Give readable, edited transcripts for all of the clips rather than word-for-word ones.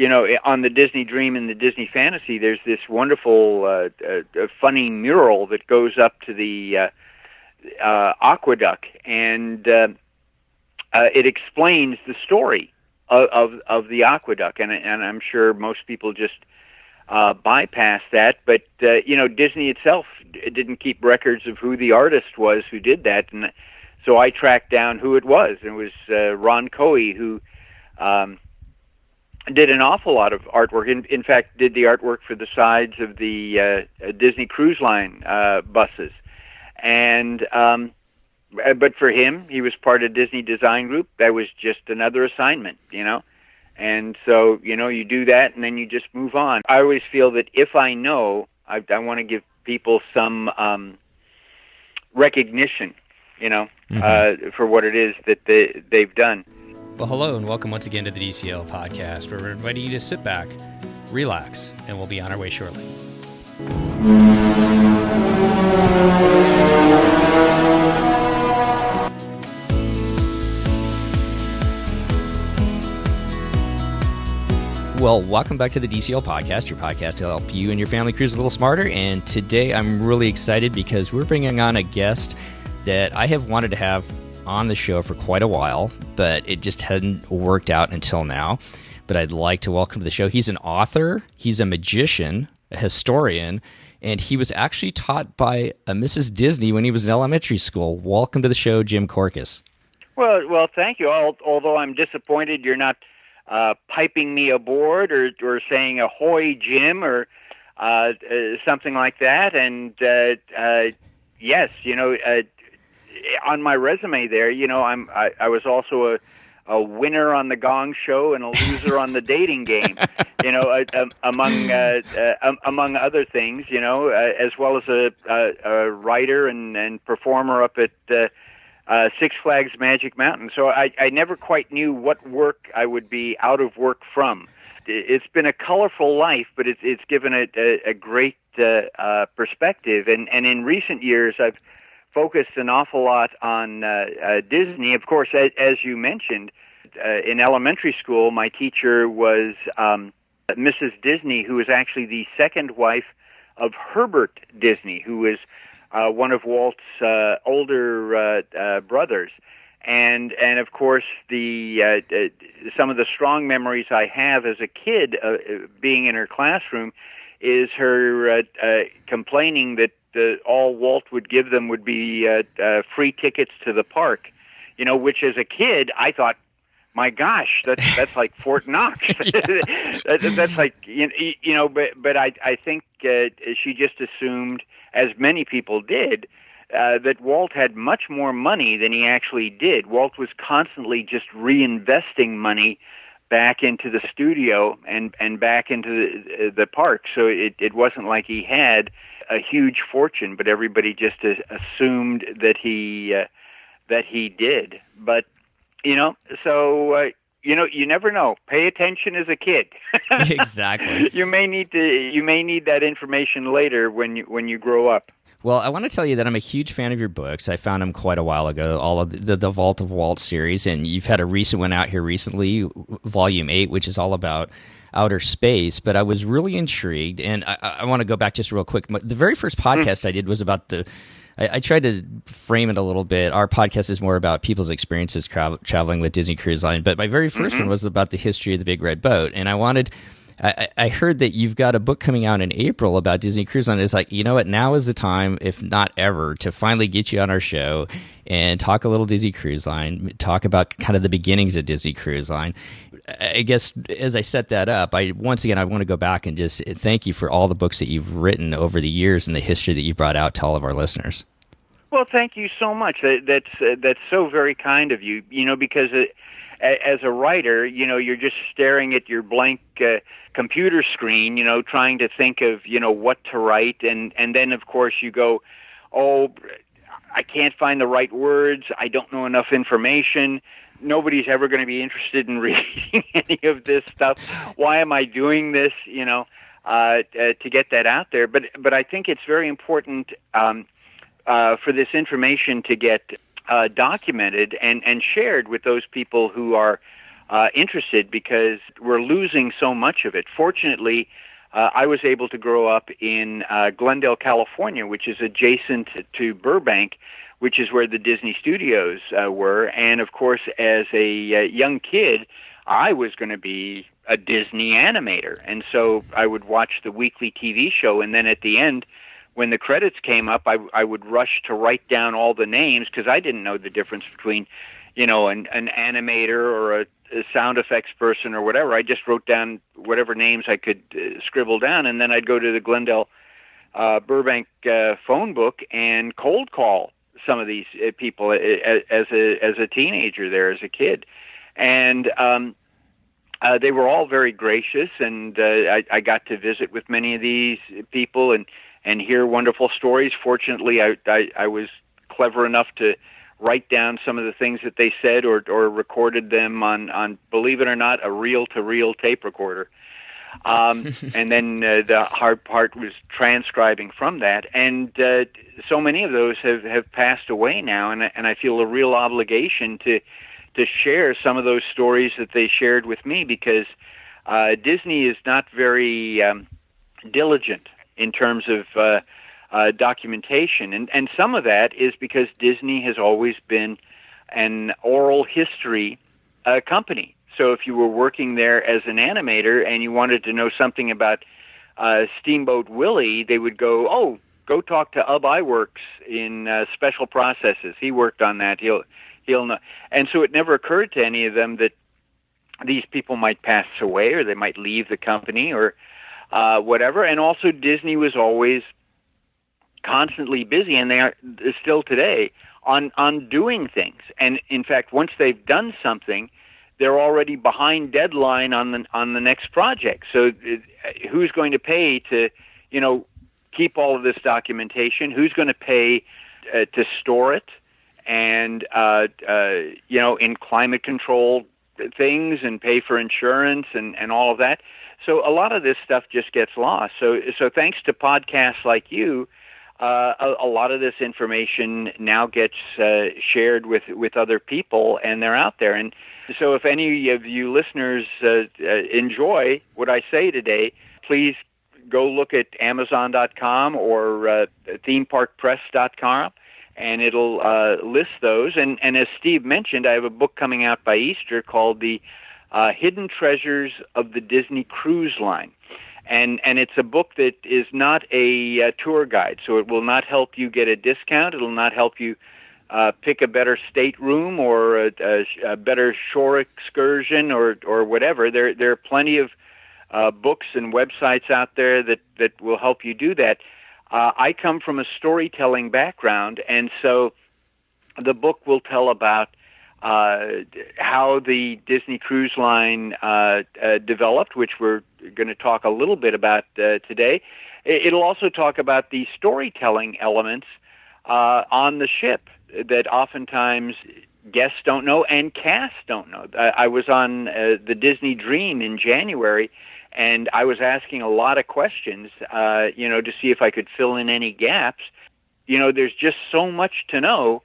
on the Disney Dream and the Disney Fantasy, there's this wonderful, funny mural that goes up to the aqueduct, and it explains the story of the aqueduct, and I'm sure most people just bypass that. But Disney itself didn't keep records of who the artist was who did that, and so I tracked down who it was. It was Ron Coey, who did an awful lot of artwork. In fact, did the artwork for the sides of the Disney Cruise Line buses. And but for him, he was part of Disney Design Group. That was just another assignment, And so, you do that, and then you just move on. I always feel that if I know, I want to give people some recognition, for what it is that they've done. Well, hello, and welcome once again to the DCL podcast, where we're inviting you to sit back, relax, and we'll be on our way shortly. Well, welcome back to the DCL podcast, your podcast to help you and your family cruise a little smarter. And today I'm really excited because we're bringing on a guest that I have wanted to have on the show for quite a while, but it just hadn't worked out until now. But I'd like to welcome to the show. He's an author, he's a magician, a historian, and he was actually taught by a Mrs. Disney when he was in elementary school. Welcome to the show, Jim Korkis. Well, thank you. Although I'm disappointed you're not piping me aboard or saying ahoy, Jim, or something like that. And yes, on my resume there, I was also a winner on the Gong Show and a loser on the dating game, among other things, as well as a writer and performer up at Six Flags Magic Mountain. So I never quite knew what work I would be out of work from. It's been a colorful life, but it's given it a great perspective. And in recent years, I've focused an awful lot on Disney. Of course, as you mentioned, in elementary school, my teacher was Mrs. Disney, who was actually the second wife of Herbert Disney, who was one of Walt's older brothers. And of course, some of the strong memories I have as a kid being in her classroom is her complaining that all Walt would give them would be free tickets to the park, which as a kid I thought, my gosh, that's like Fort Knox. That's like, but I think she just assumed, as many people did, that Walt had much more money than he actually did. Walt was constantly just reinvesting money back into the studio and back into the park. So it wasn't like he had a huge fortune, but everybody just assumed that he did. But so you never know. Pay attention as a kid. Exactly. You may need that information later when you grow up. Well, I want to tell you that I'm a huge fan of your books. I found them quite a while ago, all of the Vault of Walt series, and you've had a recent one out here recently, Volume 8, which is all about outer space. But I was really intrigued, and I want to go back just real quick. The very first podcast I did was about I tried to frame it a little bit. Our podcast is more about people's experiences traveling with Disney Cruise Line, but my very first one was about the history of the Big Red Boat, and I heard that you've got a book coming out in April about Disney Cruise Line. It's like, you know what, now is the time, if not ever, to finally get you on our show and talk a little Disney Cruise Line, talk about kind of the beginnings of Disney Cruise Line. I guess as I set that up, I want to go back and just thank you for all the books that you've written over the years and the history that you brought out to all of our listeners. Well, thank you so much. That's so very kind of you, because as a writer, you're just staring at your blank computer screen, trying to think of, what to write. And then, of course, you go, oh, I can't find the right words. I don't know enough information. Nobody's ever going to be interested in reading any of this stuff. Why am I doing this, to get that out there? But I think it's very important for this information to get documented and shared with those people who are interested because we're losing so much of it. Fortunately, I was able to grow up in Glendale, California, which is adjacent to Burbank, which is where the Disney Studios were. And, of course, as a young kid, I was going to be a Disney animator. And so I would watch the weekly TV show, and then at the end, when the credits came up, I would rush to write down all the names because I didn't know the difference between, an animator or a sound effects person or whatever. I just wrote down whatever names I could scribble down, and then I'd go to the Glendale Burbank phone book and cold call some of these people as a teenager there, as a kid. And they were all very gracious, and I got to visit with many of these people and hear wonderful stories. Fortunately, I was clever enough to write down some of the things that they said or recorded them on, believe it or not, a reel-to-reel tape recorder. And then the hard part was transcribing from that. And so many of those have passed away now, and I feel a real obligation to share some of those stories that they shared with me, because Disney is not very diligent in terms of documentation. And some of that is because Disney has always been an oral history company. So if you were working there as an animator and you wanted to know something about Steamboat Willie, they would go talk to Ub Iwerks in Special Processes. He worked on that. He'll know. And so it never occurred to any of them that these people might pass away or they might leave the company or whatever. And also Disney was always constantly busy, and they are still today, on doing things. And in fact, once they've done something, they're already behind deadline on the next project. So who's going to pay to, keep all of this documentation? Who's going to pay to store it? And, in climate control things, and pay for insurance and all of that. So a lot of this stuff just gets lost. So thanks to podcasts like you, a lot of this information now gets shared with other people, and they're out there. And so if any of you listeners enjoy what I say today, please go look at Amazon.com or themeparkpress.com, and it'll list those. And as Steve mentioned, I have a book coming out by Easter called The Hidden Treasures of the Disney Cruise Line. And it's a book that is not a tour guide, so it will not help you get a discount. It will not help you pick a better stateroom or a better shore excursion or whatever. There are plenty of books and websites out there that will help you do that. I come from a storytelling background, and so the book will tell about how the Disney Cruise Line developed, which we're going to talk a little bit about today. It'll also talk about the storytelling elements on the ship that oftentimes guests don't know and cast don't know. I was on the Disney Dream in January, and I was asking a lot of questions, to see if I could fill in any gaps. There's just so much to know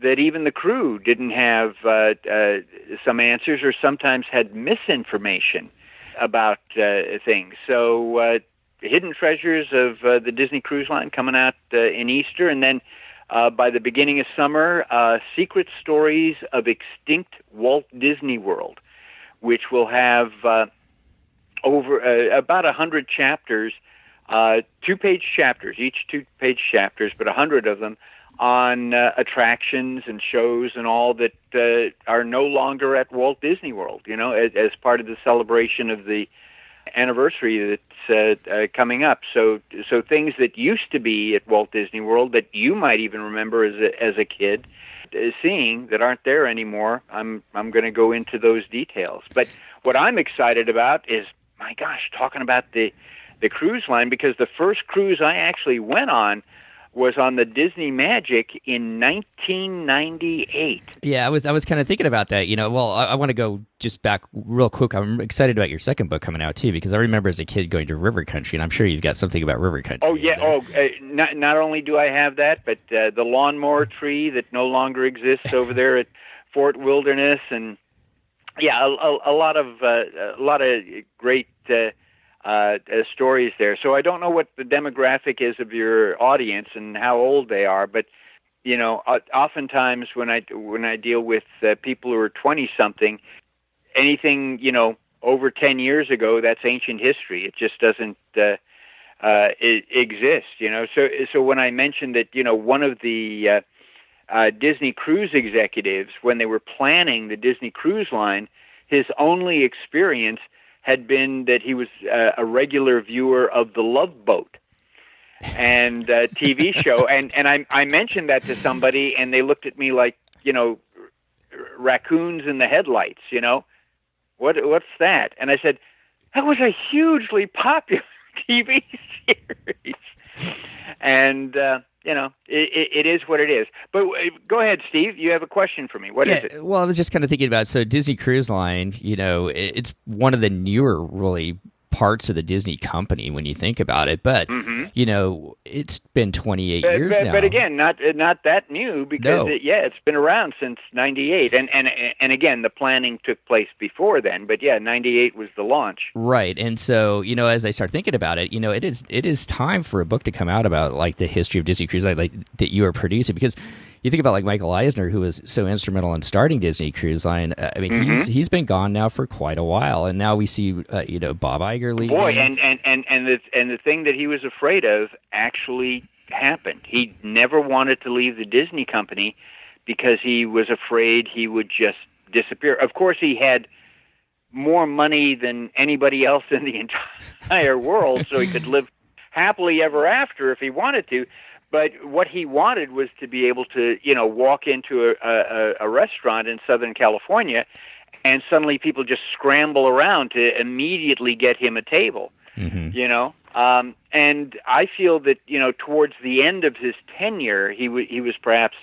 that even the crew didn't have some answers, or sometimes had misinformation about things. So Hidden Treasures of the Disney Cruise Line coming out in Easter, and then by the beginning of summer, Secret Stories of Extinct Walt Disney World, which will have over about 100 chapters, two-page chapters, each two-page chapters, but 100 of them, on attractions and shows and all that are no longer at Walt Disney World, as part of the celebration of the anniversary that's coming up. So things that used to be at Walt Disney World that you might even remember as a kid seeing that aren't there anymore, I'm going to go into those details. But what I'm excited about is, my gosh, talking about the cruise line, because the first cruise I actually went on was on the Disney Magic in 1998. Yeah, I was kind of thinking about that. Well, I want to go just back real quick. I'm excited about your second book coming out too, because I remember as a kid going to River Country, and I'm sure you've got something about River Country. Oh yeah. Not only do I have that, but the lawnmower tree that no longer exists over there at Fort Wilderness, and yeah, a lot of great stories there. So I don't know what the demographic is of your audience and how old they are, but oftentimes when I deal with people who are 20 something, anything over 10 years ago, that's ancient history. It just doesn't exist. So when I mentioned that one of the Disney cruise executives, when they were planning the Disney Cruise Line, his only experience had been that he was a regular viewer of The Love Boat and TV show, and I mentioned that to somebody, and they looked at me like raccoons in the headlights. What's that? And I said, that was a hugely popular TV series, and it is what it is. But go ahead, Steve. You have a question for me. What is it? Well, I was just kind of thinking about, so Disney Cruise Line, it's one of the newer, really, parts of the Disney company when you think about it. But, it's been 28 years now. But again, not that new, because it's been around since 98. And again, the planning took place before then. But 98 was the launch. Right. And so, as I start thinking about it, it is time for a book to come out about like the history of Disney Cruise Line, like that you are producing, because you think about like Michael Eisner, who was so instrumental in starting Disney Cruise Line. I mean, he's been gone now for quite a while, and now we see Bob Iger leaving. Boy, and the thing that he was afraid of actually happened. He never wanted to leave the Disney company because he was afraid he would just disappear. Of course, he had more money than anybody else in the entire world, so he could live happily ever after if he wanted to. But what he wanted was to be able to, walk into a restaurant in Southern California, and suddenly people just scramble around to immediately get him a table. And I feel that towards the end of his tenure, he was perhaps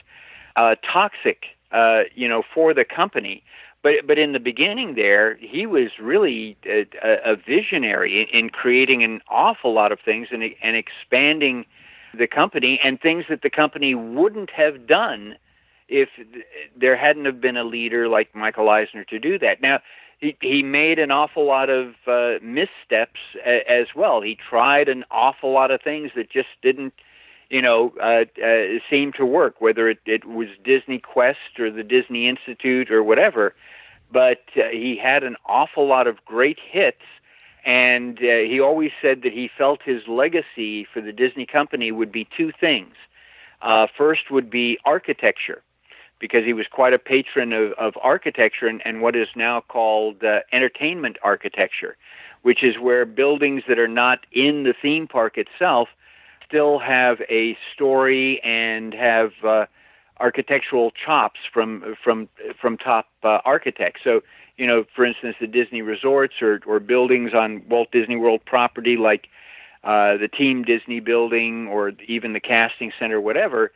toxic, for the company. But in the beginning there, he was really a visionary in creating an awful lot of things and expanding the company, and things that the company wouldn't have done if there hadn't have been a leader like Michael Eisner to do that. Now, he made an awful lot of missteps as well. He tried an awful lot of things that just didn't, seem to work, whether it was Disney Quest or the Disney Institute or whatever. But he had an awful lot of great hits. And he always said that he felt his legacy for the Disney company would be two things. First would be architecture, because he was quite a patron of architecture and what is now called entertainment architecture, which is where buildings that are not in the theme park itself still have a story and have architectural chops from top architects. So, for instance, the Disney resorts or buildings on Walt Disney World property, like the Team Disney building or even the casting center, whatever,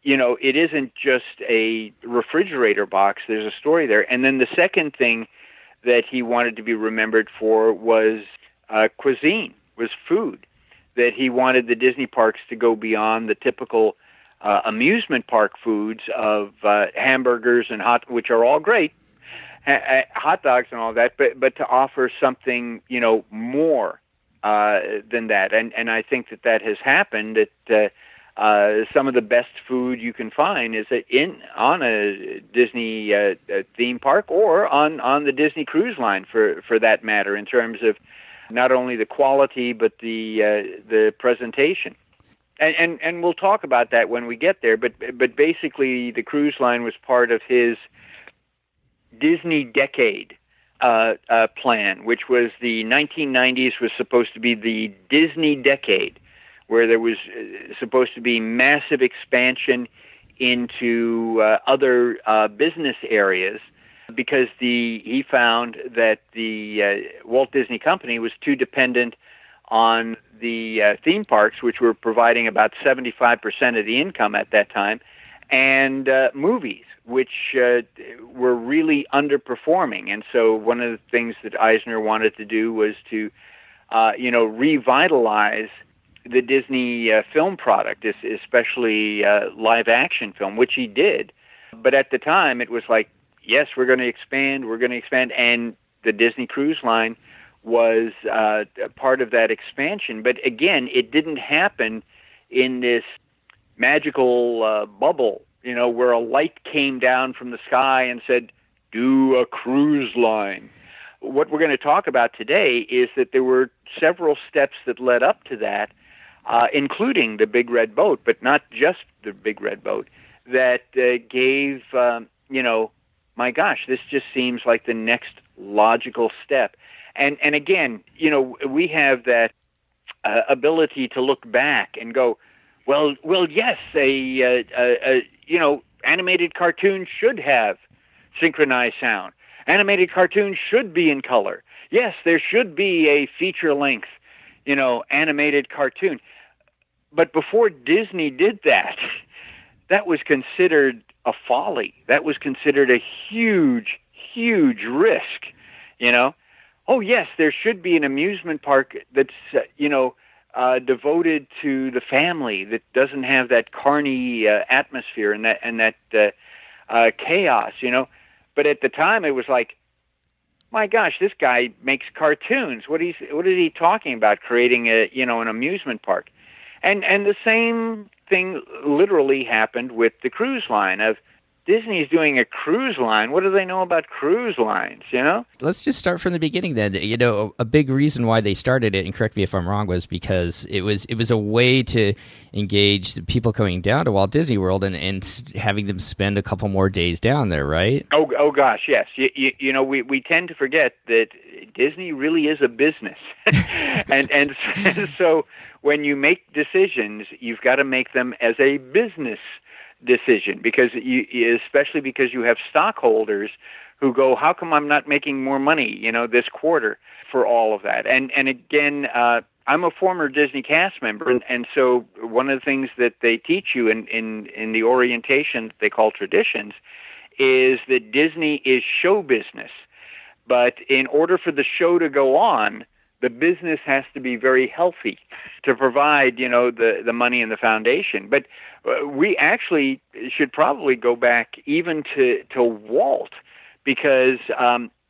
it isn't just a refrigerator box. There's a story there. And then the second thing that he wanted to be remembered for was cuisine, was food, that he wanted the Disney parks to go beyond the typical amusement park foods of hamburgers and which are all great, hot dogs and all that, but to offer something, more than that. And I think that has happened. That some of the best food you can find is on a Disney theme park or on the Disney Cruise Line, for that matter, in terms of not only the quality but the presentation. And we'll talk about that when we get there. But basically, the cruise line was part of his Disney Decade plan, which was the 1990s was supposed to be the Disney Decade, where there was supposed to be massive expansion into other business areas, because he found that the Walt Disney Company was too dependent on the theme parks, which were providing about 75% of the income at that time, and movies, which were really underperforming. And so one of the things that Eisner wanted to do was to, revitalize the Disney film product, especially live-action film, which he did. But at the time, it was like, yes, we're going to expand, and the Disney Cruise Line was part of that expansion. But again, it didn't happen in this magical bubble, where a light came down from the sky and said, do a cruise line. What we're going to talk about today is that there were several steps that led up to that, including the Big Red Boat, but not just the Big Red Boat, that gave, my gosh, this just seems like the next logical step. And again, we have that ability to look back and go, well, yes, animated cartoons should have synchronized sound. Animated cartoons should be in color. Yes, there should be a feature-length, animated cartoon. But before Disney did that, that was considered a folly. That was considered a huge, huge risk, Oh, yes, there should be an amusement park that's, devoted to the family, that doesn't have that carny atmosphere and that chaos, But at the time, it was like, my gosh, this guy makes cartoons. What is he talking about? Creating an amusement park, and the same thing literally happened with the cruise line. Of Disney's doing a cruise line. What do they know about cruise lines? Let's just start from the beginning then. A big reason why they started it, and correct me if I'm wrong, was because it was a way to engage the people coming down to Walt Disney World and having them spend a couple more days down there, right? Oh gosh, yes. We tend to forget that Disney really is a business, and so when you make decisions, you've got to make them as a business decision, because especially because you have stockholders who go, how come I'm not making more money, this quarter for all of that? And again, I'm a former Disney cast member, and so one of the things that they teach you in the orientation that they call traditions is that Disney is show business. But in order for the show to go on, the business has to be very healthy to provide, the money and the foundation. But we actually should probably go back even to Walt, because,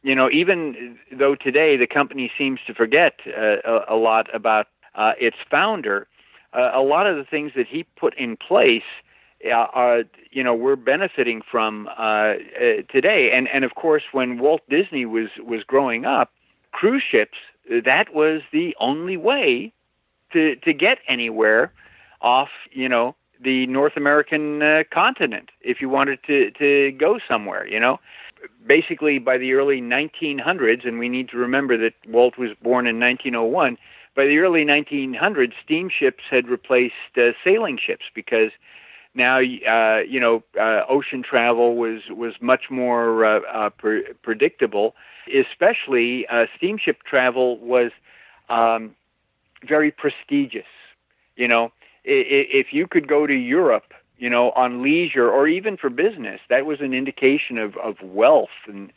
even though today the company seems to forget a lot about its founder, a lot of the things that he put in place we're benefiting from today. And of course, when Walt Disney was growing up, cruise ships, that was the only way to get anywhere off, the North American continent if you wanted to go somewhere, Basically, by the early 1900s, and we need to remember that Walt was born in 1901, by the early 1900s, steamships had replaced sailing ships, because now, ocean travel was much more predictable. Especially, steamship travel was very prestigious. If you could go to Europe, on leisure or even for business, that was an indication of wealth and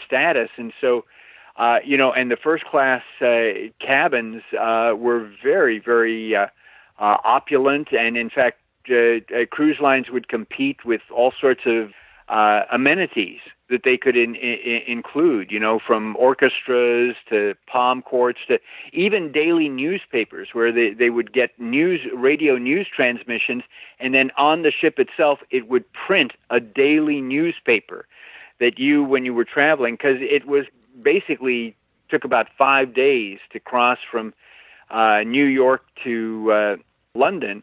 status. And so, and the first class cabins were very, very opulent, and in fact, cruise lines would compete with all sorts of amenities that they could include, from orchestras to palm courts to even daily newspapers, where they would get radio news transmissions, and then on the ship itself, it would print a daily newspaper that when you were traveling, because it was basically took about 5 days to cross from New York to London.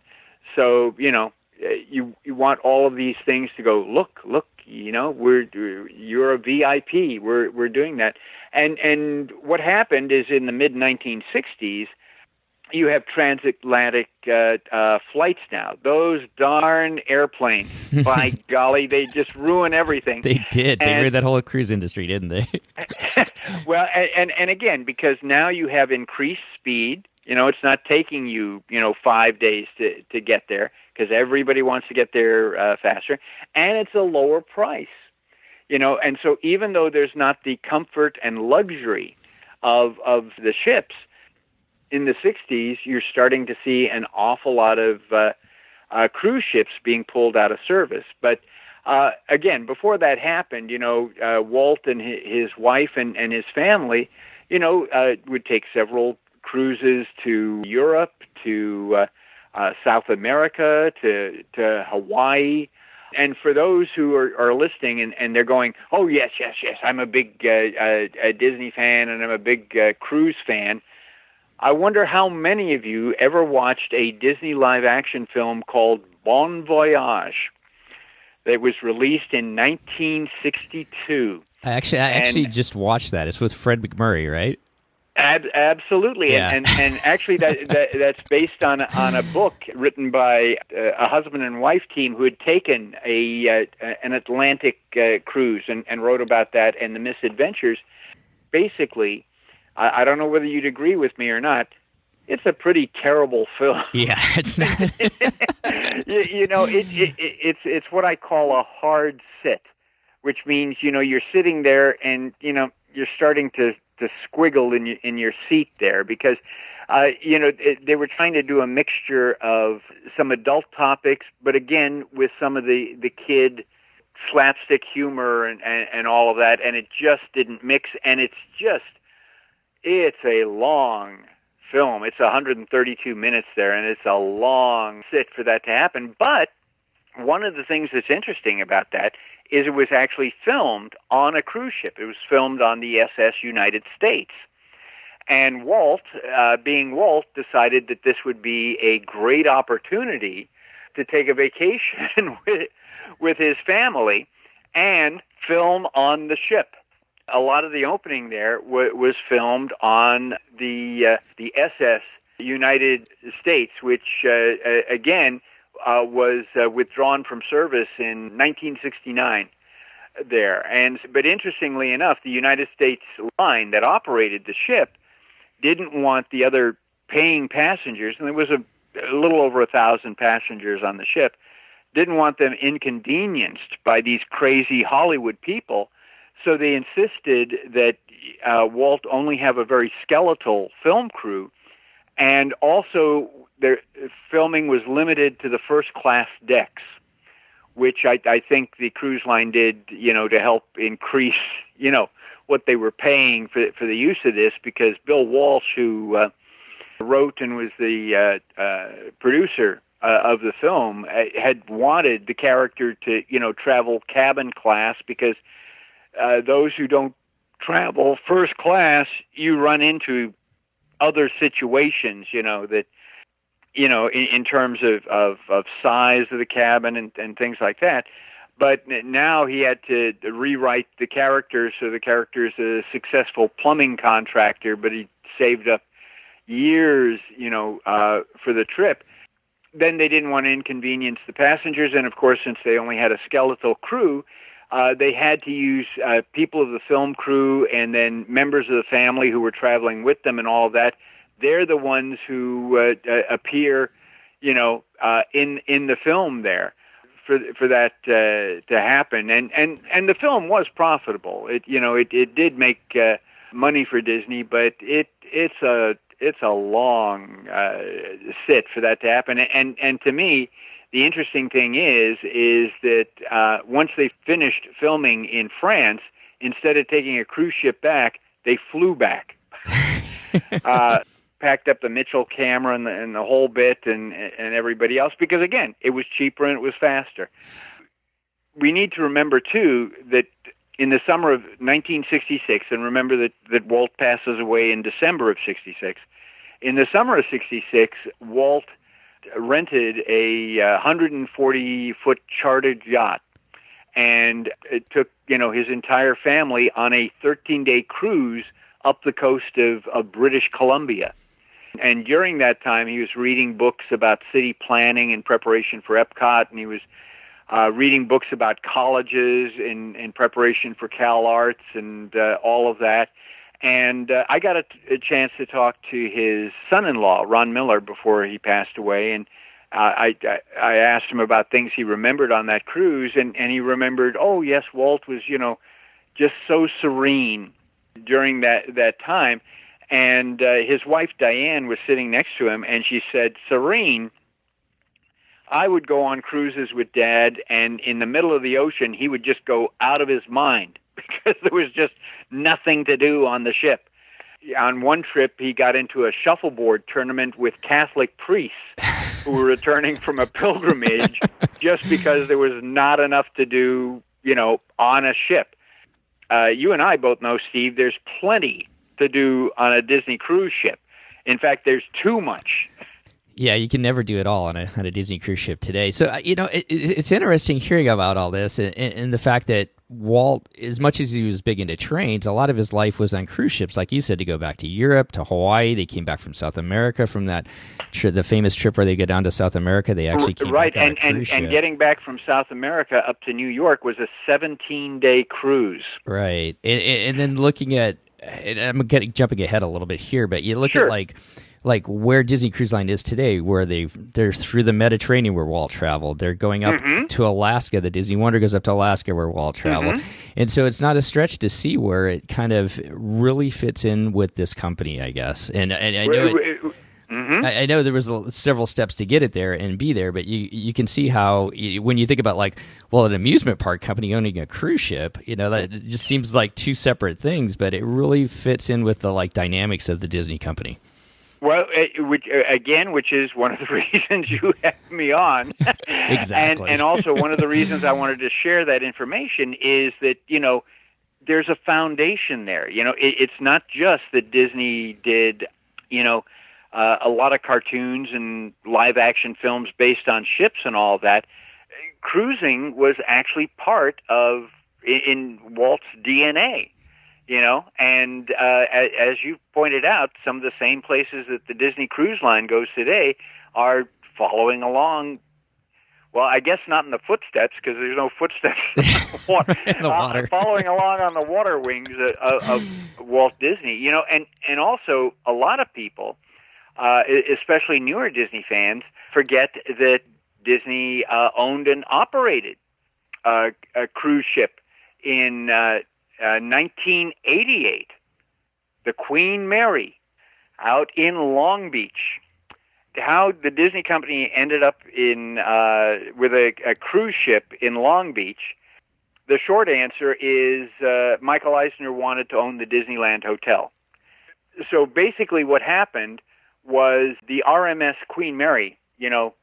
So, you want all of these things to go, look, you're a VIP. We're doing that. And what happened is in the mid 1960s, you have transatlantic flights now. Those darn airplanes, by golly, they just ruin everything. They did. They ruined that whole cruise industry, didn't they? Well, and again, because now you have increased speed. It's not taking you, 5 days to get there, because everybody wants to get there faster, and it's a lower price, and so even though there's not the comfort and luxury of the ships, in the 60s, you're starting to see an awful lot of cruise ships being pulled out of service. But Again, before that happened, Walt and his wife and his family, would take several cruises to Europe, to South America, to Hawaii. And for those who are listening and they're going, oh, yes, I'm a big a Disney fan and I'm a big cruise fan, I wonder how many of you ever watched a Disney live-action film called Bon Voyage that was released in 1962. I actually just watched that. It's with Fred MacMurray, right? Absolutely, yeah. and actually that's based on a book written by a husband and wife team who had taken an Atlantic cruise and wrote about that and the misadventures. Basically, I don't know whether you'd agree with me or not. It's a pretty terrible film. Yeah, it's not. It's what I call a hard sit, which means you're sitting there and you're starting to squiggle in your seat there because they were trying to do a mixture of some adult topics, but again with some of the kid slapstick humor and all of that, and it just didn't mix. And it's a long film. It's 132 minutes there, and it's a long sit for that to happen. But one of the things that's interesting about that is it was actually filmed on a cruise ship. It was filmed on the SS United States. And Walt, being Walt, decided that this would be a great opportunity to take a vacation with his family and film on the ship. A lot of the opening there was filmed on the SS United States, which, again, was withdrawn from service in 1969 there. But interestingly enough, the United States line that operated the ship didn't want the other paying passengers, and there was a little over 1,000 passengers on the ship, didn't want them inconvenienced by these crazy Hollywood people. So they insisted that Walt only have a very skeletal film crew, and also their filming was limited to the first-class decks, which I think the cruise line did, to help increase, what they were paying for the use of this, because Bill Walsh, who wrote and was the producer of the film, had wanted the character to, travel cabin class, because those who don't travel first class, you run into other situations, that, in terms of size of the cabin and things like that. But now he had to rewrite the character, so the character is a successful plumbing contractor, but he saved up years, for the trip. Then they didn't want to inconvenience the passengers, and of course, since they only had a skeletal crew, they had to use people of the film crew and then members of the family who were traveling with them and all of that. They're the ones who appear, in the film there for that to happen. And the film was profitable. It did make money for Disney, but it's a long sit for that to happen. And to me, the interesting thing is that once they finished filming in France, instead of taking a cruise ship back, they flew back. Packed up the Mitchell camera and the whole bit and everybody else, because again, it was cheaper and it was faster. We need to remember too that in the summer of 1966, and remember that Walt passes away in December of 66. In the summer of 66, Walt rented a 140-foot chartered yacht, and it took his entire family on a 13-day cruise up the coast of British Columbia. And during that time, he was reading books about city planning in preparation for Epcot, and he was reading books about colleges in preparation for Cal Arts and all of that. And I got a chance to talk to his son-in-law, Ron Miller, before he passed away, and I asked him about things he remembered on that cruise, and he remembered, oh, yes, Walt was, just so serene during that time. And his wife, Diane, was sitting next to him, and she said, "Serene, I would go on cruises with Dad, and in the middle of the ocean, he would just go out of his mind because there was just nothing to do on the ship. On one trip, he got into a shuffleboard tournament with Catholic priests who were returning from a pilgrimage just because there was not enough to do, on a ship. You and I both know, Steve, there's plenty to do on a Disney cruise ship. In fact, there's too much. Yeah, you can never do it all on a Disney cruise ship today. So, it's interesting hearing about all this and the fact that Walt, as much as he was big into trains, a lot of his life was on cruise ships. Like you said, to go back to Europe, to Hawaii. They came back from South America from that the famous trip where they go down to South America. They actually came back on a cruise ship. And getting back from South America up to New York was a 17-day cruise. Right. And then looking at, and I'm jumping ahead a little bit here, but you look at like where Disney Cruise Line is today, where they're through the Mediterranean where Walt traveled. They're going up to Alaska. The Disney Wonder goes up to Alaska where Walt traveled. And so it's not a stretch to see where it kind of really fits in with this company, I guess. And I know I know there was several steps to get it there and be there, but you can see how when you think about an amusement park company owning a cruise ship, that just seems like two separate things, but it really fits in with the dynamics of the Disney company. Well, which is one of the reasons you had me on. Exactly. And also one of the reasons I wanted to share that information is that, there's a foundation there. It's not just that Disney did, a lot of cartoons and live-action films based on ships and all that. Cruising was actually part of, in Walt's DNA. And as you pointed out, some of the same places that the Disney Cruise Line goes today are following along. Well, I guess not in the footsteps because there's no footsteps in the water. Following along on the water wings of Walt Disney, and also a lot of people, especially newer Disney fans, forget that Disney owned and operated a cruise ship in 1988, the Queen Mary, out in Long Beach. How the Disney company ended up in with a cruise ship in Long Beach, the short answer is Michael Eisner wanted to own the Disneyland Hotel. So basically what happened was the RMS Queen Mary,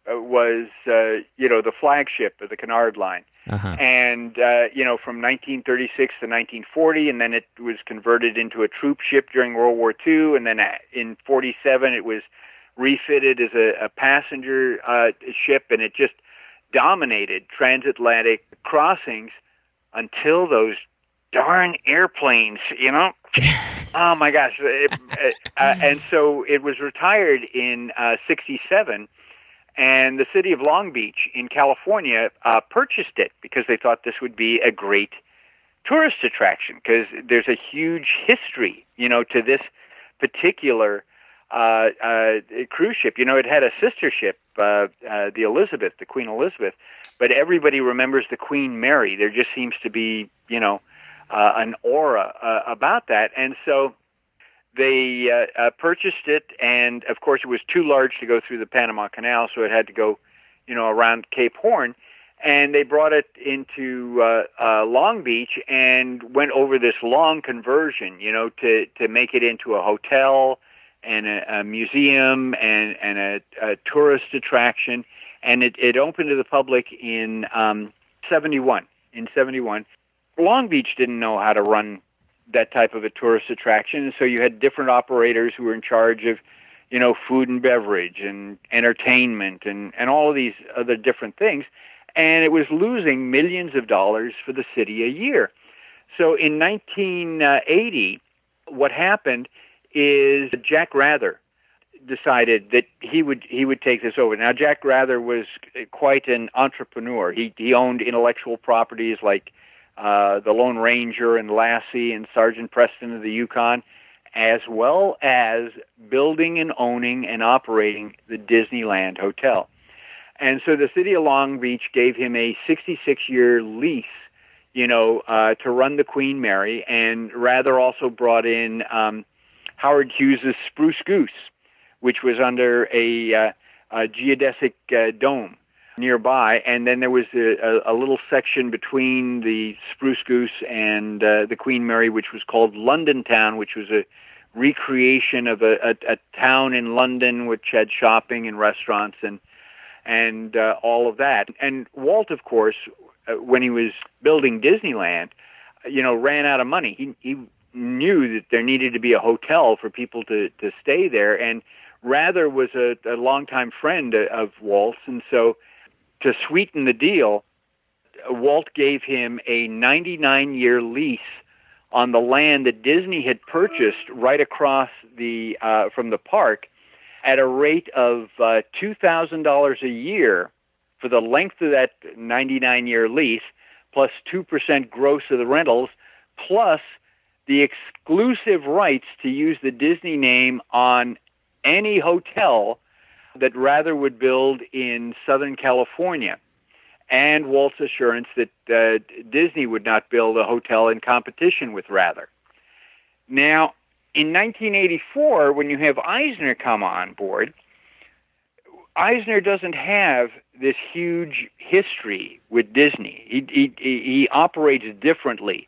was, the flagship of the Cunard Line. And, from 1936 to 1940, and then it was converted into a troop ship during World War II, and then in 47 it was refitted as a passenger ship, and it just dominated transatlantic crossings until those darn airplanes, Oh, my gosh. And so it was retired in 67. And the city of Long Beach in California purchased it because they thought this would be a great tourist attraction because there's a huge history, to this particular cruise ship. It had a sister ship, the Elizabeth, the Queen Elizabeth, but everybody remembers the Queen Mary. There just seems to be, an aura about that. And so they purchased it, and of course it was too large to go through the Panama Canal, so it had to go, around Cape Horn. And they brought it into Long Beach and went over this long conversion, to make it into a hotel and a museum and a tourist attraction. And it opened to the public in 71. Long Beach didn't know how to run that type of a tourist attraction, and so you had different operators who were in charge of, food and beverage and entertainment and all of these other different things, and it was losing millions of dollars for the city a year. So in 1980, what happened is Jack Rather decided that he would take this over. Now, Jack Rather was quite an entrepreneur. He owned intellectual properties like the Lone Ranger and Lassie and Sergeant Preston of the Yukon, as well as building and owning and operating the Disneyland Hotel. And so the city of Long Beach gave him a 66-year lease, to run the Queen Mary, and Rather also brought in Howard Hughes' Spruce Goose, which was under a geodesic dome. nearby, and then there was a little section between the Spruce Goose and the Queen Mary, which was called London Town, which was a recreation of a town in London which had shopping and restaurants and all of that. And Walt, of course, when he was building Disneyland, ran out of money. He knew that there needed to be a hotel for people to stay there, and Rather was a longtime friend of Walt's, and so to sweeten the deal, Walt gave him a 99-year lease on the land that Disney had purchased right across the from the park at a rate of $2,000 a year for the length of that 99-year lease, plus 2% gross of the rentals, plus the exclusive rights to use the Disney name on any hotel that Rather would build in Southern California, and Walt's assurance that Disney would not build a hotel in competition with Rather. Now, in 1984, when you have Eisner come on board, Eisner doesn't have this huge history with Disney. He operates differently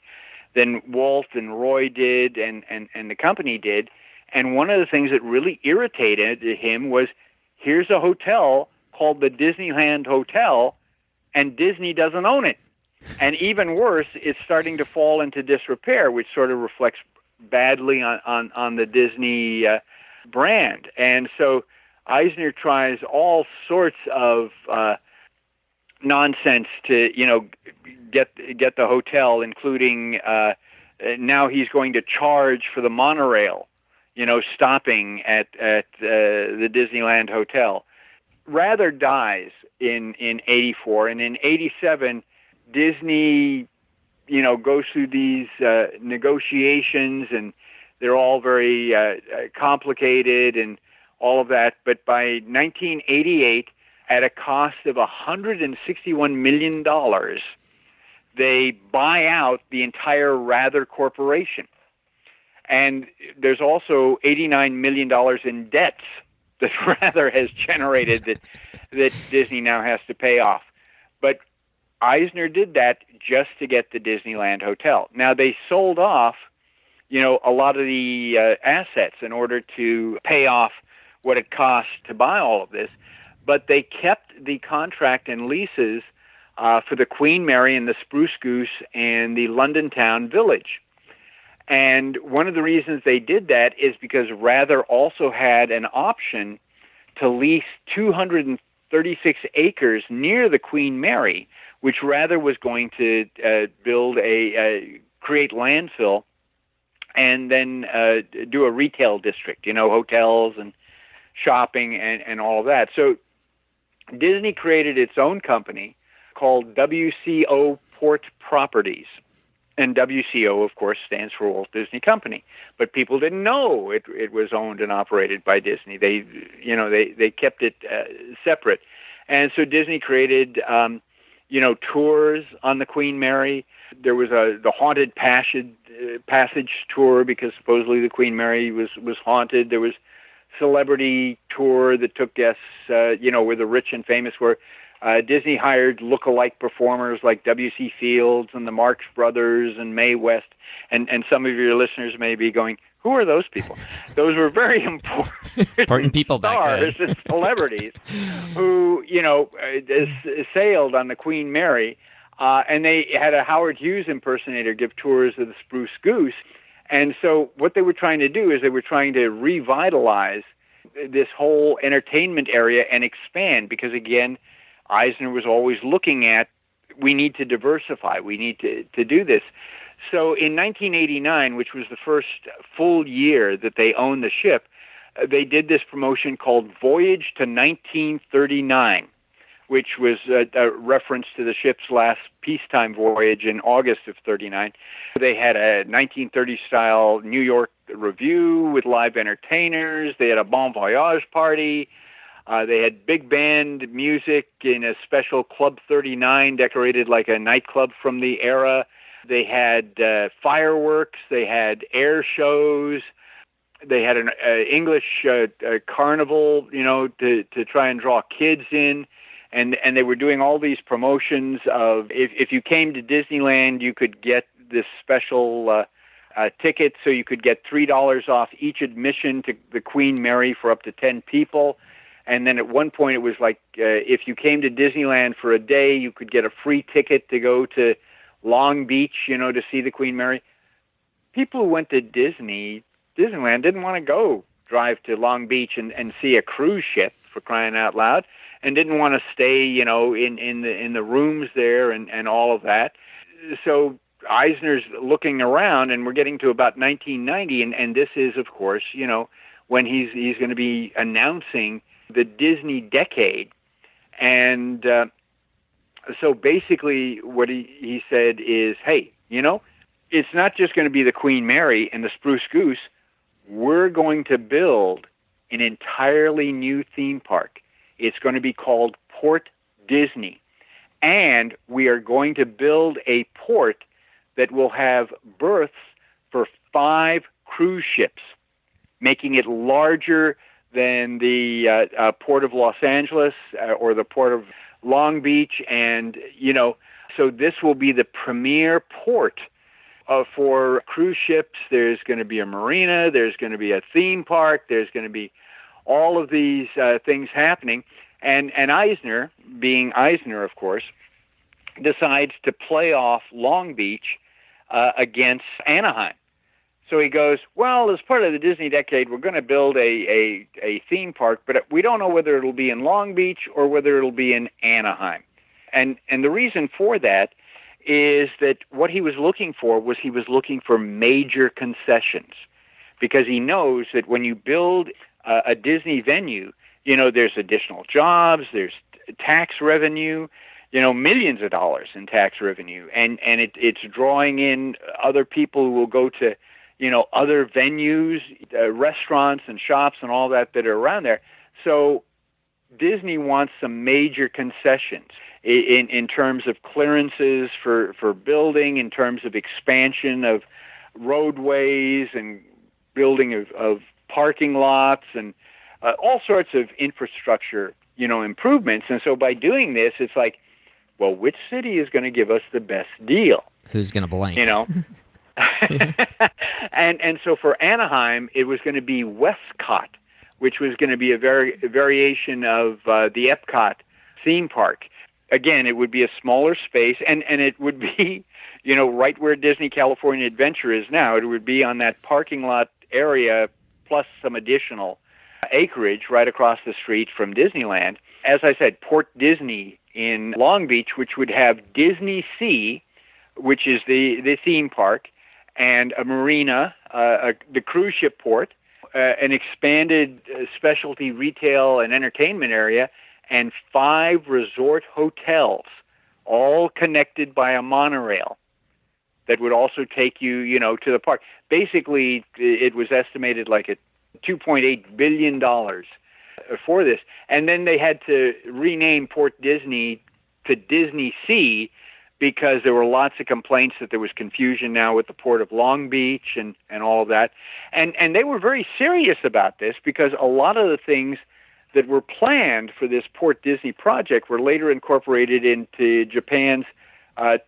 than Walt and Roy did and the company did. And one of the things that really irritated him was, here's a hotel called the Disneyland Hotel, and Disney doesn't own it. And even worse, it's starting to fall into disrepair, which sort of reflects badly on the Disney brand. And so Eisner tries all sorts of nonsense to, get the hotel, including now he's going to charge for the monorail, stopping at the Disneyland Hotel. Rather dies in 84, and in 87, Disney, goes through these negotiations, and they're all very complicated and all of that. But by 1988, at a cost of $161 million, they buy out the entire Rather Corporation. And there's also $89 million in debts that Rather has generated that Disney now has to pay off. But Eisner did that just to get the Disneyland Hotel. Now, they sold off, a lot of the assets in order to pay off what it cost to buy all of this, but they kept the contract and leases for the Queen Mary and the Spruce Goose and the London Town Village. And one of the reasons they did that is because Rather also had an option to lease 236 acres near the Queen Mary, which Rather was going to build create landfill and then do a retail district, hotels and shopping and all of that. So Disney created its own company called WCO Port Properties. And WCO, of course, stands for Walt Disney Company. But people didn't know it was owned and operated by Disney. They kept it separate. And so Disney created, tours on the Queen Mary. There was the Haunted Passage tour because supposedly the Queen Mary was haunted. There was celebrity tour that took guests, where the rich and famous were. Disney hired look-alike performers like W.C. Fields and the Marx Brothers and Mae West, and some of your listeners may be going, who are those people? Those were very important people stars back then. and celebrities who, sailed on the Queen Mary, and they had a Howard Hughes impersonator give tours of the Spruce Goose. And so what they were trying to do is they were trying to revitalize this whole entertainment area and expand because, again, Eisner was always looking at, we need to diversify, we need to do this. So in 1989, which was the first full year that they owned the ship, they did this promotion called Voyage to 1939, which was a reference to the ship's last peacetime voyage in August of 39. They had a 1930s-style New York review with live entertainers. They had a Bon Voyage party. They had big band music in a special Club 39 decorated like a nightclub from the era. They had fireworks. They had air shows. They had an English carnival, to try and draw kids in. and they were doing all these promotions of if you came to Disneyland, you could get this special ticket, so you could get $3 off each admission to the Queen Mary for up to 10 people. And then at one point it was like if you came to Disneyland for a day, you could get a free ticket to go to Long Beach, to see the Queen Mary. People who went to Disneyland didn't want to go drive to Long Beach and see a cruise ship, for crying out loud, and didn't want to stay, in the rooms there and all of that. So Eisner's looking around, and we're getting to about 1990, and this is, of course, when he's going to be announcing the Disney decade. And so basically what he said is, hey, it's not just going to be the Queen Mary and the Spruce Goose. We're going to build an entirely new theme park. It's going to be called Port Disney. And we are going to build a port that will have berths for 5 cruise ships, making it larger than the Port of Los Angeles or the Port of Long Beach. And, so this will be the premier port for cruise ships. There's going to be a marina, there's going to be a theme park, there's going to be all of these things happening. And Eisner, being Eisner, of course, decides to play off Long Beach against Anaheim. So he goes, well, as part of the Disney decade, we're going to build a theme park, but we don't know whether it'll be in Long Beach or whether it'll be in Anaheim. And the reason for that is that what he was looking for major concessions, because he knows that when you build a Disney venue, there's additional jobs, there's tax revenue, millions of dollars in tax revenue, and it's drawing in other people who will go to, other venues, restaurants and shops and all that are around there. So Disney wants some major concessions in terms of clearances for building, in terms of expansion of roadways and building of parking lots and all sorts of infrastructure, improvements. And so by doing this, it's like, well, which city is going to give us the best deal? Who's going to blank? And so for Anaheim, it was going to be Westcott, which was going to be a variation of the Epcot theme park. Again, it would be a smaller space, and it would be, right where Disney California Adventure is now. It would be on that parking lot area plus some additional acreage right across the street from Disneyland. As I said, Port Disney in Long Beach, which would have Disney Sea, which is the theme park, and a marina, the cruise ship port, an expanded specialty retail and entertainment area, and 5 resort hotels, all connected by a monorail that would also take you, to the park. Basically, it was estimated like a $2.8 billion for this. And then they had to rename Port Disney to Disney Sea because there were lots of complaints that there was confusion now with the Port of Long Beach and all of that. And they were very serious about this because a lot of the things that were planned for this Port Disney project were later incorporated into Japan's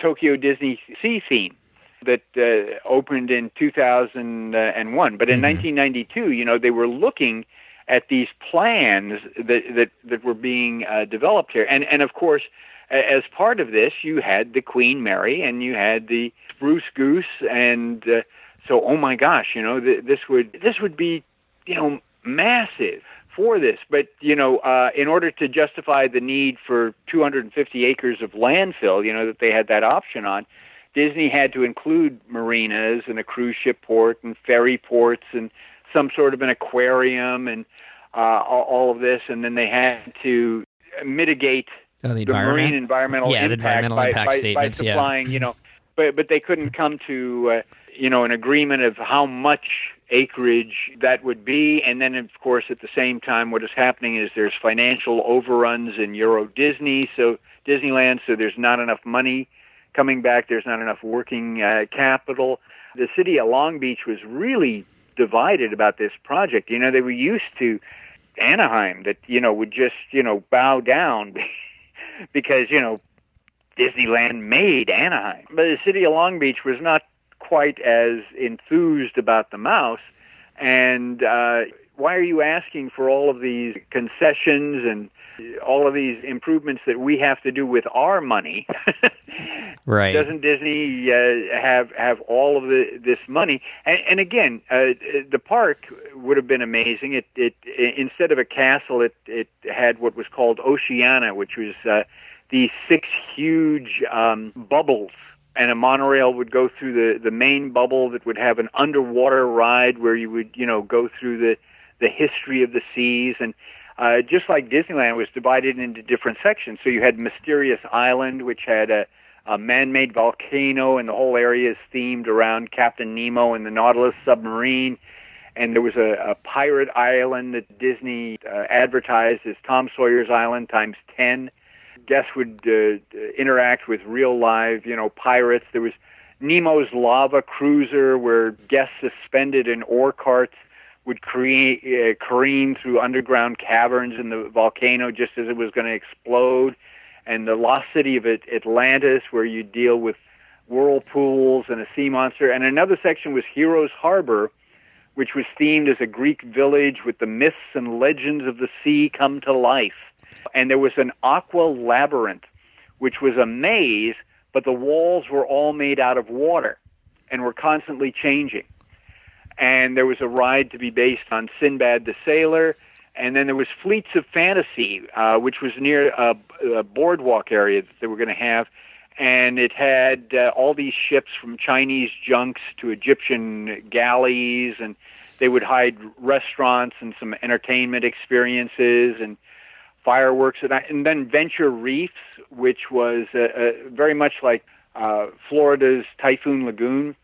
Tokyo Disney Sea theme that opened in 2001. But in 1992, they were looking at these plans that were being developed here. And of course, as part of this, you had the Queen Mary and you had the Spruce Goose, and so oh my gosh, this would be massive for this. But in order to justify the need for 250 acres of landfill, that they had that option on, Disney had to include marinas and a cruise ship port and ferry ports and some sort of an aquarium and all of this, and then they had to mitigate the marine environmental impact by supplying, but they couldn't come to an agreement of how much acreage that would be. And then, of course, at the same time, what is happening is there's financial overruns in Euro Disneyland, so there's not enough money coming back. There's not enough working capital. The city of Long Beach was really divided about this project. They were used to Anaheim that, would just, bow down because, Disneyland made Anaheim. But the city of Long Beach was not quite as enthused about the mouse. And why are you asking for all of these concessions and all of these improvements that we have to do with our money? Right. Doesn't Disney have all of this money? And again, the park would have been amazing. It instead of a castle, it had what was called Oceana, which was these 6 huge bubbles. And a monorail would go through the main bubble that would have an underwater ride where you would, go through the history of the seas. And just like Disneyland was divided into different sections. So you had Mysterious Island, which had a man-made volcano, and the whole area is themed around Captain Nemo and the Nautilus submarine. And there was a pirate island that Disney advertised as Tom Sawyer's Island times 10. Guests would interact with real live, pirates. There was Nemo's Lava Cruiser, where guests suspended in ore carts would careen through underground caverns in the volcano just as it was going to explode. And the lost city of Atlantis, where you deal with whirlpools and a sea monster. And another section was Heroes Harbor, which was themed as a Greek village with the myths and legends of the sea come to life. And there was an aqua labyrinth, which was a maze, but the walls were all made out of water and were constantly changing. And there was a ride to be based on Sinbad the Sailor. And then there was Fleets of Fantasy, which was near a boardwalk area that they were going to have. And it had all these ships from Chinese junks to Egyptian galleys, and they would hide restaurants and some entertainment experiences and fireworks. And then Venture Reefs, which was very much like Florida's Typhoon Lagoon,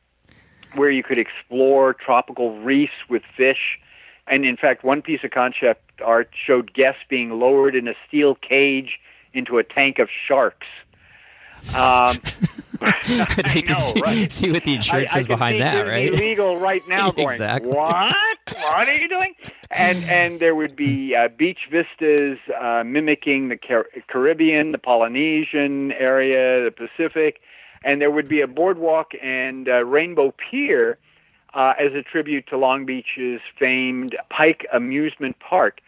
where you could explore tropical reefs with fish. And in fact, one piece of concept art showed guests being lowered in a steel cage into a tank of sharks. I'd hate to see what the insurance is behind that, right? Illegal right now. Going, exactly. What are you doing? And there would be beach vistas mimicking the Caribbean, the Polynesian area, the Pacific, and there would be a boardwalk and Rainbow Pier as a tribute to Long Beach's famed Pike Amusement Park.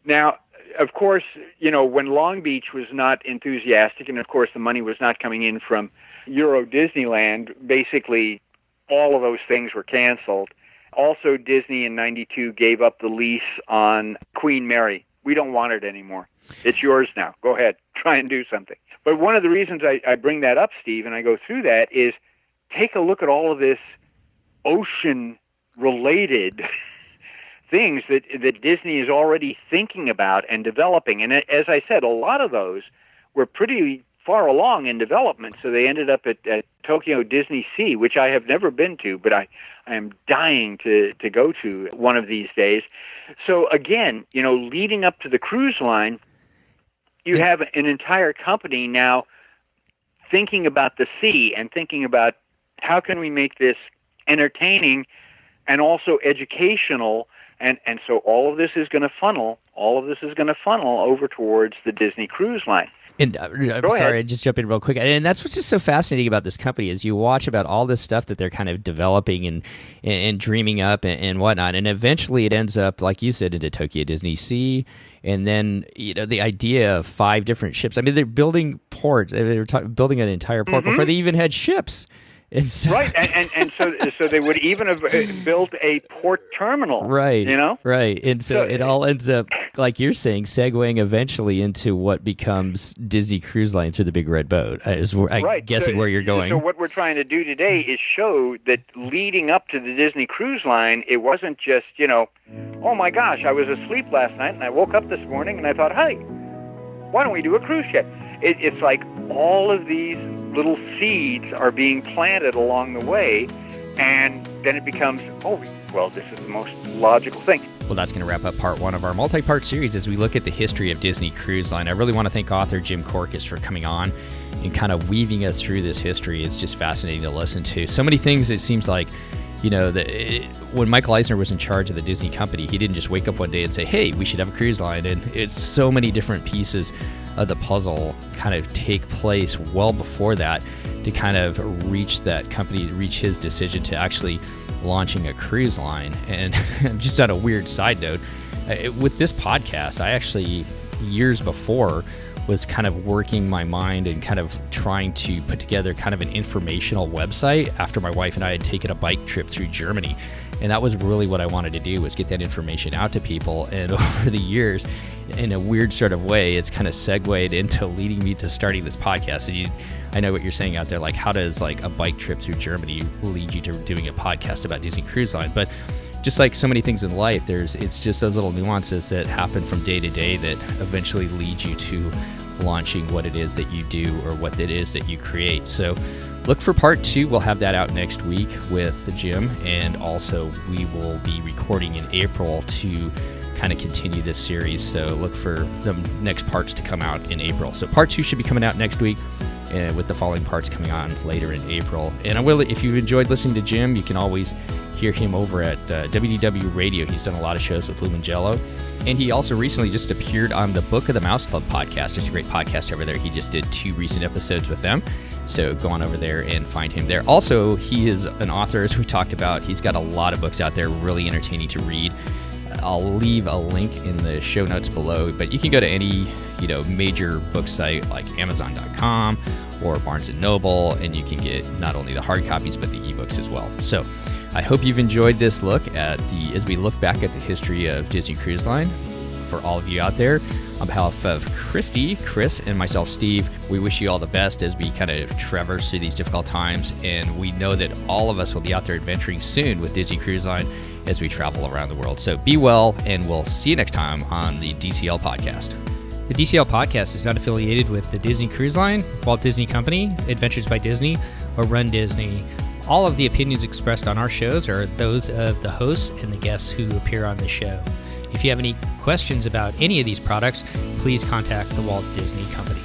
Now, of course, when Long Beach was not enthusiastic, and of course the money was not coming in from Euro Disneyland, basically all of those things were canceled. Also, Disney in '92 gave up the lease on Queen Mary. We don't want it anymore. It's yours now. Go ahead. Try and do something. But one of the reasons I bring that up, Steve, and I go through that is take a look at all of this ocean-related things that Disney is already thinking about and developing. And as I said, a lot of those were pretty far along in development, so they ended up at Tokyo Disney Sea, which I have never been to, but I am dying to go to one of these days. So again, leading up to the cruise line, you have an entire company now thinking about the sea and thinking about how can we make this entertaining and also educational. And so all of this is going to funnel over towards the Disney Cruise Line. And I'm sorry, I just jump in real quick. And that's what's just so fascinating about this company is you watch about all this stuff that they're kind of developing and dreaming up and whatnot. And eventually it ends up, like you said, into Tokyo Disney Sea. And then, the idea of 5 different ships. I mean, they're building ports. They were building an entire port before they even had ships. Right, and so they would even have built a port terminal, right? Right, and so it all ends up, like you're saying, segueing eventually into what becomes Disney Cruise Line through the Big Red Boat. I'm guessing where you're going. So what we're trying to do today is show that leading up to the Disney Cruise Line, it wasn't just oh my gosh, I was asleep last night and I woke up this morning and I thought, hey, why don't we do a cruise ship? It's like all of these little seeds are being planted along the way, and then it becomes, this is the most logical thing. Well, that's going to wrap up part 1 of our multi-part series as we look at the history of Disney Cruise Line. I really want to thank author Jim Korkis for coming on and kind of weaving us through this history. It's just fascinating to listen to. So many things, it seems like, when Michael Eisner was in charge of the Disney company, he didn't just wake up one day and say, hey, we should have a cruise line. And it's so many different pieces of the puzzle kind of take place well before that to kind of reach his decision to actually launching a cruise line. And just on a weird side note, with this podcast, I actually, years before, was kind of working my mind and kind of trying to put together kind of an informational website after my wife and I had taken a bike trip through Germany. And that was really what I wanted to do, was get that information out to people. And over the years, in a weird sort of way, it's kind of segued into leading me to starting this podcast. And I know what you're saying out there, like, how does like a bike trip through Germany lead you to doing a podcast about Disney Cruise Line? But just like so many things in life, it's just those little nuances that happen from day to day that eventually lead you to launching what it is that you do or what it is that you create. So look for part 2. We'll have that out next week with Jim, and also we will be recording in April to kind of continue this series. So look for the next parts to come out in April. So part 2 should be coming out next week, and with the following parts coming on later in April. And if you've enjoyed listening to Jim, you can always hear him over at WDW Radio. He's done a lot of shows with Lou Mangello. And he also recently just appeared on the Book of the Mouse Club podcast. Just a great podcast over there. He just did 2 recent episodes with them. So go on over there and find him there. Also, he is an author, as we talked about. He's got a lot of books out there, really entertaining to read. I'll leave a link in the show notes below, but you can go to any major book site like Amazon.com or Barnes & Noble, and you can get not only the hard copies but the ebooks as well. So I hope you've enjoyed this look as we look back at the history of Disney Cruise Line. For all of you out there, on behalf of Christy, Chris, and myself, Steve, we wish you all the best as we kind of traverse through these difficult times. And we know that all of us will be out there adventuring soon with Disney Cruise Line as we travel around the world. So be well, and we'll see you next time on the DCL Podcast. The DCL Podcast is not affiliated with the Disney Cruise Line, Walt Disney Company, Adventures by Disney, or Run Disney. All of the opinions expressed on our shows are those of the hosts and the guests who appear on the show. If you have any questions about any of these products, please contact the Walt Disney Company.